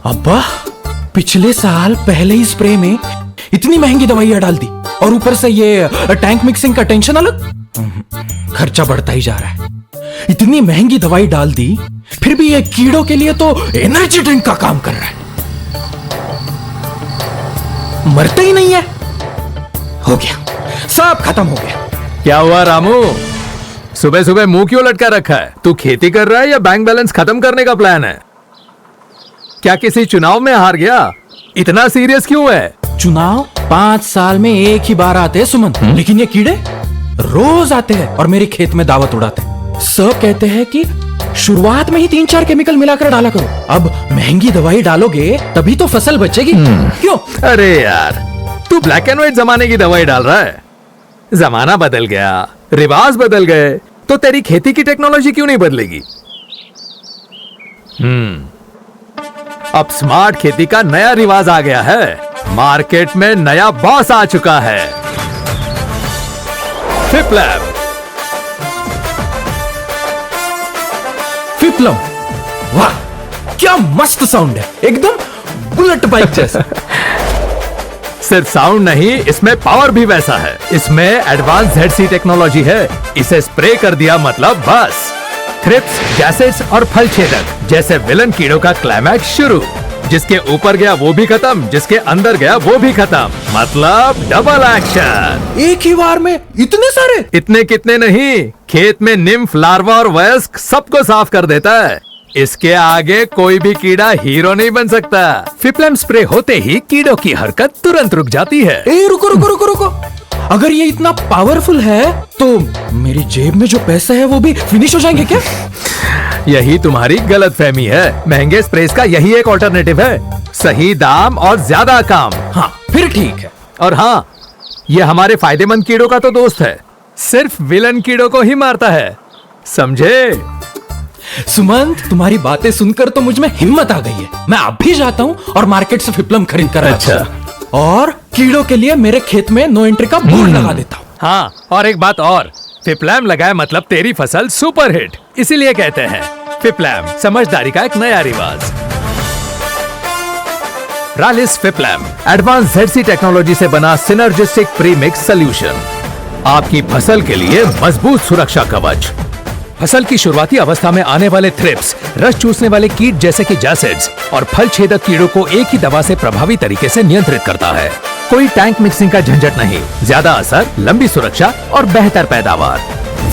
अब्बा, पिछले साल पहले ही स्प्रे में इतनी महंगी दवाइयां डाल दी और ऊपर से ये टैंक मिक्सिंग का टेंशन अलग। खर्चा बढ़ता ही जा रहा है। इतनी महंगी दवाई डाल दी, फिर भी ये कीड़ों के लिए तो एनर्जी ड्रिंक का काम कर रहा है, मरते ही नहीं है। हो गया, सब खत्म हो गया। क्या हुआ रामू, सुबह सुबह मुंह क्यों लटका रखा है? तू खेती कर रहा है या बैंक बैलेंस खत्म करने का प्लान है? क्या किसी चुनाव में हार गया? इतना सीरियस क्यों है? चुनाव 5 साल में एक ही बार आते हैं सुमन, लेकिन ये कीड़े रोज आते हैं और मेरे खेत में दावत उड़ाते हैं। सब कहते हैं कि शुरुआत में ही 3-4 केमिकल मिलाकर डाला करो, अब महंगी दवाई डालोगे तभी तो फसल बचेगी। क्यों? अरे यार, तू ब्लैक एंड व्हाइट जमाने की दवाई डाल रहा है। जमाना बदल गया, रिवाज बदल गए, तो तेरी खेती की टेक्नोलॉजी क्यों नहीं बदलेगी? अब स्मार्ट खेती का नया रिवाज आ गया है। मार्केट में नया बॉस आ चुका है, फिपलैब। फिपलम, वाह क्या मस्त साउंड है, एकदम बुलेट बाइक जैसा। सिर्फ साउंड नहीं, इसमें पावर भी वैसा है। इसमें एडवांस ZC टेक्नोलॉजी है। इसे स्प्रे कर दिया मतलब बस थ्रिप्स, गैसेट्स और फल छेदक जैसे विलन कीड़ों का क्लाइमैक्स शुरू। जिसके ऊपर गया वो भी खत्म, जिसके अंदर गया वो भी खत्म, मतलब डबल एक्शन। एक ही बार में इतने सारे? इतने कितने नहीं, खेत में निम्फ, लार्वा और वयस्क सबको साफ कर देता है। इसके आगे कोई भी कीड़ा हीरो नहीं बन सकता। फिपलम स्प्रे होते ही कीड़ों की हरकत तुरंत रुक जाती है। रुको रुको रुको रुको, अगर ये इतना पावरफुल है तो मेरी जेब में जो पैसे है वो भी फिनिश हो जाएंगे क्या? यही तुम्हारी गलतफहमी है। महंगे स्प्रेस का यही एक ऑल्टरनेटिव है, सही दाम और ज्यादा काम। हाँ फिर ठीक है। और हाँ, ये हमारे फायदेमंद कीड़ों का तो दोस्त है, सिर्फ विलन कीड़ों को ही मारता है, समझे? सुमंत, तुम्हारी बातें सुनकर तो मुझ में हिम्मत आ गई है। मैं अब भी जाता हूँ और मार्केट से फिपलम खरीद कर अच्छा, और कीड़ों के लिए मेरे खेत में नो एंट्री का बोर्ड लगा देता हूँ। हाँ, और एक बात और, फिपलैम लगाए मतलब तेरी फसल सुपर हिट, इसीलिए कहते हैं फिपलैम, समझदारी का एक नया रिवाज। रालिस फिपलैम एडवांस ZC टेक्नोलॉजी से बना सिनर्जिस्टिक प्रीमिक्स सॉल्यूशन, आपकी फसल के लिए मजबूत सुरक्षा कवच। फसल की शुरुआती अवस्था में आने वाले थ्रिप्स, रस चूसने वाले कीट जैसे कि जैसिड्स और फल छेदक कीड़ों को एक ही दवा से प्रभावी तरीके से नियंत्रित करता है। कोई टैंक मिक्सिंग का झंझट नहीं, ज्यादा असर, लंबी सुरक्षा और बेहतर पैदावार।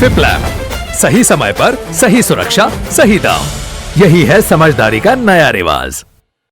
फिपलैम, सही समय पर सही सुरक्षा, सही दाम, यही है समझदारी का नया रिवाज।